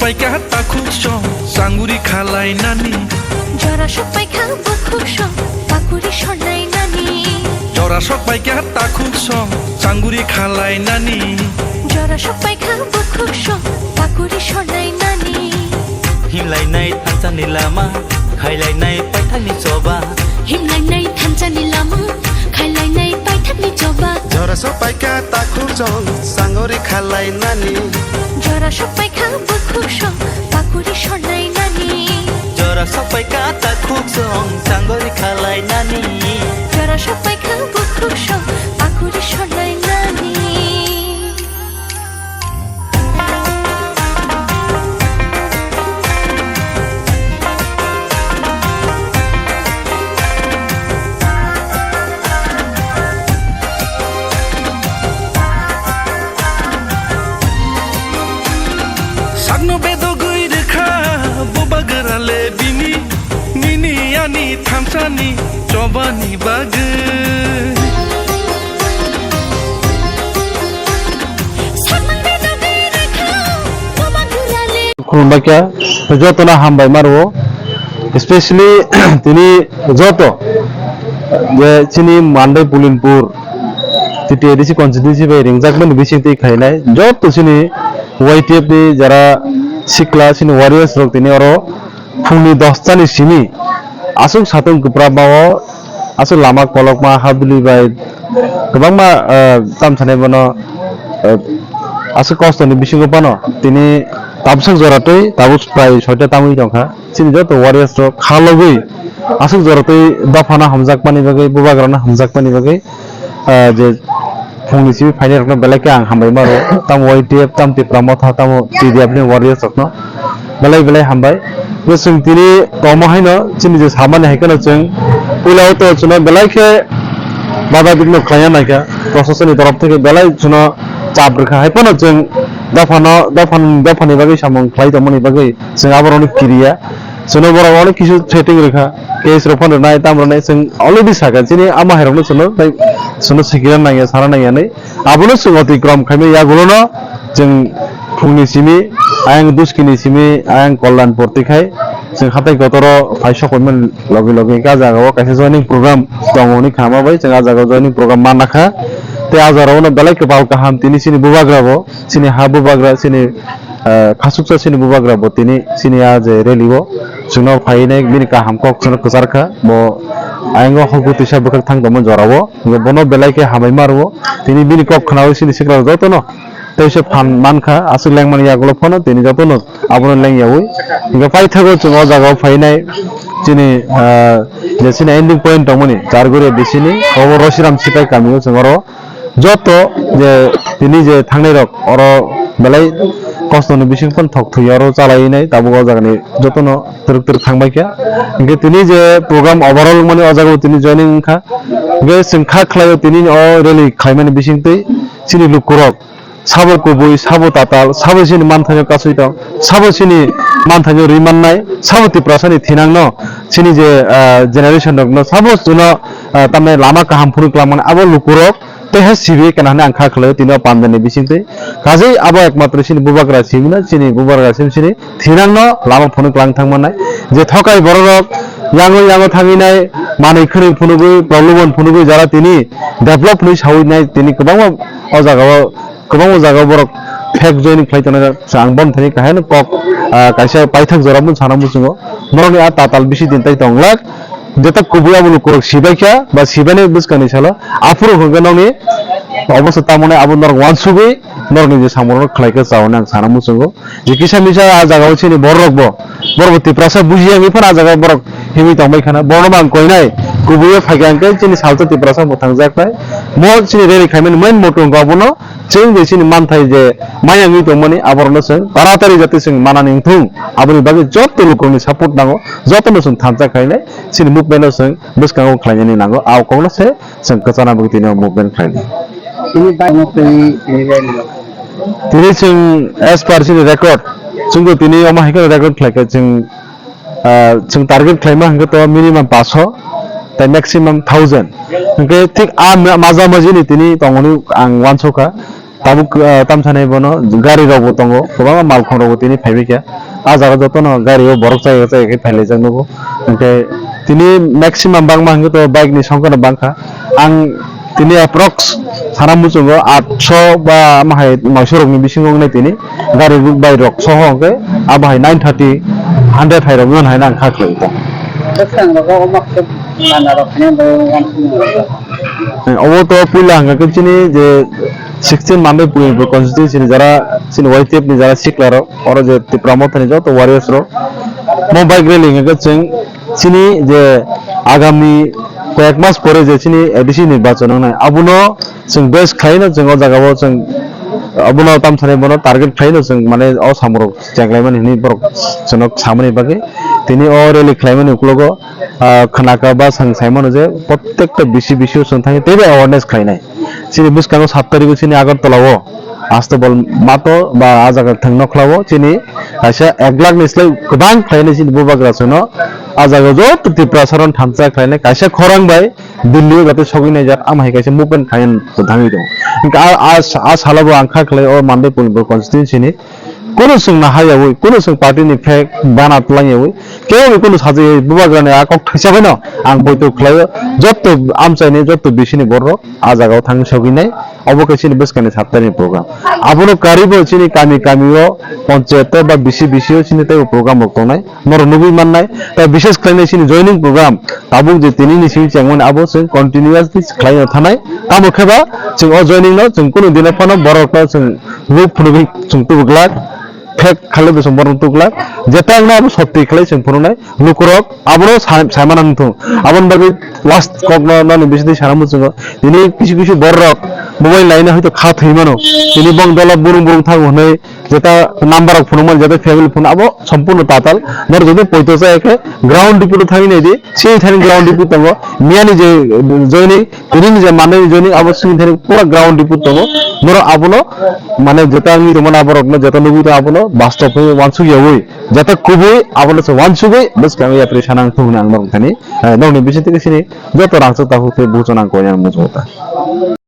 paika takuk song sanguri khalai nani jora sok paika bukuk song pakuri shornai nani jora sok paika takuk song sanguri khalai nani jora sok paika bukuk song pakuri shornai nani himlai nai thanchani lama khailai nai paithani choba himlai nai thanchani lama khailai nai paithani choba jora sok paika takuk song sanguri khalai nani jora sok paika bukuk song pakuri shornai nani jora sok paika takuk song sangori khalai nani jora sok paika bukuk song pakuri shornai nani Sagno bedo gui rekha boba gerale bini nini ani thamsani chobani bage খুলবাকিয়া যত না হামবাই মারবো specially তিনি যত যে চিনি মান্ডাই পুলিনপুর তৃতীয় ADC constituency by রিংজাকমেন্ট বিসিংতি খাইনাই যত চিনি ওয়াইটিএফ ni যারা সিকলা চিনি ওয়ারিয়ার্স রক তিনি আরো ফুংনি 10টানি সিনি আসুক সাতং গুপ্রাবাও আসুক লামা কলকমা হাবলি বাই गोबांमा तामसानाय बनो আসুক কষ্টনি বিসিংগো পানো তিনি তাবসক জরাতৈ তাবুক প্রায় 6টা তামুই দंखा চিনি যত ওয়ারিয়ার্স রক খালগৈ আসুক জরাতৈ দফানা হামজাকমানি বাগै बुबाग्राना हामजाकमानि बागै जे फुंनिसि फाइनाल रखना बेलाके आं हामबाय मारो ताम वाइटिएफ ताम तिप्रामो था ताम टीडीएफ नि वारियर्स रखनो बेलाय हामबाय जों तिनि तमहायनो चिनि जे सामान्य हायकनो जों पुलाव तो चुना बेलाके बादा बिगनो खाया नायका प्रशासननि तरफ থেকে बेलाय चुना चाप रखा हायपनो जों दफानि बागै सामं खाय दमनि बागै जों आबरनि किरिया जोनो बरा अनेक किछु सेटिं रेखा केस रफन नाय ताम रनाय जों अलरेडी सागा चिनि आमा हेरनो चुनो ताय सुनो सिगिरा नाया सारा नायानै आबुनो सुगति क्रम खायमे यागुलनो जों फुंनि सिमि आयं दुस्किनि सिमि आयं कल्याण पर्तिखाय जों हाथाय गतरो फाइसो कमेन लगे का जागाव कासे जॉइनिंग प्रोग्राम दंगनि खामाबाय जों आ जागाव जॉइनिंग प्रोग्राम मानाखा ते आजारावनो बेलाय कबाल काहाम तिनि सिनि बुबाग्राबो सिनि हा बुबाग्रा सिनि खासुकसा सिनि बुबाग्राबो तिनि सिनि आ जे रेलिबो जोंनो फायनाय बिनि काहाम कक जोंनो कसारखा बो आयंगो हगुति साबखर थांदमोन जरावो बनो बेलायके हाबाय मारवो तिनि बिनि कक खनाव सिनि सिग्रा जतनो तैसे फान मानखा आसु लेंमान यागलो फनो तिनि जतनो आबनो लेंयावै इगा फायथागो जों जागाव फायनाय जिनि जे सिनि एंडिंग पॉइंट दमनि जारगुरे बिसिनि अबो रसिराम सिपाय कामियो जोंरो जत जे तिनि जे थांनाय रक अर बेलाय कस्तनि बिसिंफोन थक थुयारो चालायनाय दाबो जागानि जतनो तरक थांबायका इगे तिनि जे प्रोग्राम ओवरऑल माने अजागो तिनि जॉइनिंग खा गे सिंखा खलायो तिनि अ रेली खायमानि बिसिंतै सिनि लुकुरक साबो कुबुय साबो ताताल साबो सिनि मानथायो कासुइता साबो सिनि मानथायो रिमाननाय साबो तिप्रासानि थिनांनो सिनि जे जेनारेशन दगनो साबो जुनो तामने लामा काहाम फुरुक लामान आबो लुकुरक तेहा सिबि केनाने आंखा खलायो तिनो पामदानि बिसिंतै गाजै आबो एकमात्र सिनि बुबाग्रा सिबिना सिनि बुबाग्रा सिनि थिनांनो लामा फुरुक लां थांमानाय जे थकाय बररक यांगो थांगिनाय मानै खरि फुनुगै प्रब्लेमन फुनुगै जारा तिनि डेभलप नि सावैनाय तिनि गोबां जागा बरक फेक जॉइनिंग फ्लाइटना सांबन थानि काहेन कक कायसा पाइथाक जरामु सानामु जोङो मरनि आ ताताल बिसि दिनताय दंलाक जेता कुबुया बुलु करक सिबायखा बा सिबाने बुसकानि साला आफुर होगननि अबस्था तामने आबो नर वानसुबै नरनि जे सामर खलायखा जावना आं सानामु जोङो जे किसा मिसा आ जागाव सिनि बररकबो बरबति प्रासा बुजिया मिफोर आ जागा बरक हिमि तंबाय खाना बरनमा आं कयनाय कुबुया फायगांके सिनि सालतति प्रासा मोथां जाखनाय मो सिनि रेरि खायमेन मेन मोटो गाबनो जों जे सिनि मानथाय जे मायांगि दमनि आबरनो जों तारातारि जाति जों मानानि थुं आबनि बागै जत लोकनि सपोर्ट नांगो जतनो जों थांजा खायनाय सिनि मुभमेन्ट जों बुसकांगो खायनायनि नांगो आव कौनो से जों कचाना बगतिनो मुभमेन्ट खायनाय ini banyak तिनि जों एस पार सिनि रेकर्ड जोंबो तिनि अमा हायखो रेकर्ड खायखा जों टारगेट खायमा हंगो तो मिनिमाम 500 ता मैक्सिमम 1000 ओंके थिक आ माजा मजिनि तिनि तंगनि आं 100 का tabuk tamsane bono gari rogo tongo goba malkhon rogo tini phaibikya a jaga jotono gari o borok jai ke phailai jangnogo onkhe tini maximum bangma hingke to bike ni songkha no bangkha ang tini approx sana muchungo 800 ba amahai 900 rok ni bisingo nai tini gari bai rok soho hingke amahai 930 100 hai rok non hai nang khaklai ta obo to puila hanga ke chini je 16 Mandai Pulinpur constituency ni jara chini YTF ni jara siklaro oro je promoter ni joto warriors ro mo bike rally hanga ke chini je agami কয়েক মাস পরে যে চিনি ADC নির্বাচন নাই আবুনো जों বেশ খাইনো जों ও জায়গাও जों আবুনো তামসানে বনো টার্গেট খাইনো जों মানে ও সামরক জাগলাইমান হিনি বরক জনক সামনে বাকে তিনি ও রেলি খাইমান উকলগো খানাকা বা সাং সাইমন যে প্রত্যেকটা বিসি বিসিও जों থাকি তেবে অ্যাওয়ারনেস খাইনাই চিনি বুসকানো 7 তারিখ চিনি আগরতলাও আস্তে বল মাতো বা আজাগা থাং নখলাও চিনি কাইসা 1 লাখ নিসলাই গোবাং খাইনাই চিনি বুবাগ্রাসনো আজাগো যত ত্রিপ্রাসারণ থামচা খাইনাই কাইসা খরাং বাই দিল্লিও যাতে সগিনাই যাক আমাই কাইসা মুভমেন্ট খাইন ধামি দং কিন্তু আজ হালাবো আংখা খালাই ও মানদে পুলিনপুর কনস্টিটিউয়েন্সি ni কোনো সং না হাইয়াবই কোনো সং পার্টি ni ফেক বানাত লাইয়াবই কেউ কোনো সাজে বুবাগ্রানে আকক থাইসাবাই ন আং বইতো খলায় যত আমচাইনি যত বিশিনি বড় আজাগাও থাং সগিনাই অবকাশিনি বেসকানি 7 তারিখ প্রোগ্রাম আবনো কারিবো চিনি কামি কামিও পঞ্চায়েত বা বিসিও চিনি তাই প্রোগ্রাম বক্তনাই নর নবী মাননাই তাই বিশেষ খাইনাই চিনি জয়নিং প্রোগ্রাম তাবু যে তিনি নিসি চেংমন আবো जों কন্টিনিউয়াসলি খাইনো থানাই তামো খেবা जों অ জয়নিং ন जों কোনো দিনে ফানো বড়টা जों রূপ ফুনবি जों তুগলাক ফেক খালে বেসম বরং তুগলাক যেটা না আবো সত্যি খালাই जों ফুননাই লুকরক আবনো সাইমানান তো আবন বাকি লাস্ট কগনো নানি বেশি সারামু जों তিনি কিছু কিছু বড়রক মোবাইল লাইনে হয়তো খা থইমানো তিনি বং দলা বুরুং বুরুং থাক হনে যেটা নাম্বার অফ ফোন যেটা ফ্যামিলি ফোন আবো সম্পূর্ণ তাতাল ধর যদি পয়তো চাইকে গ্রাউন্ড ডিপুটো থাকি নাই দি সেই থানি গ্রাউন্ড ডিপু তঙ্গ মিয়ানি যে জয়নি তিনি যে মানে জয়নি অবশ্যই থানি পুরো গ্রাউন্ড ডিপু তঙ্গ ধর আবনো মানে যেটা আমি রমনা আবরক না যেটা নবুতো আবনো বাস্তব হই ওয়ানসু ইয়াবই যেটা খুবই আবনো ওয়ানসু গই বেশ কামি আপনি সানাং থুনা আংবার থানি ননি বিশেষ থেকে সিনি যত রাংস তাহু বুঝনা কয়ান মজুতা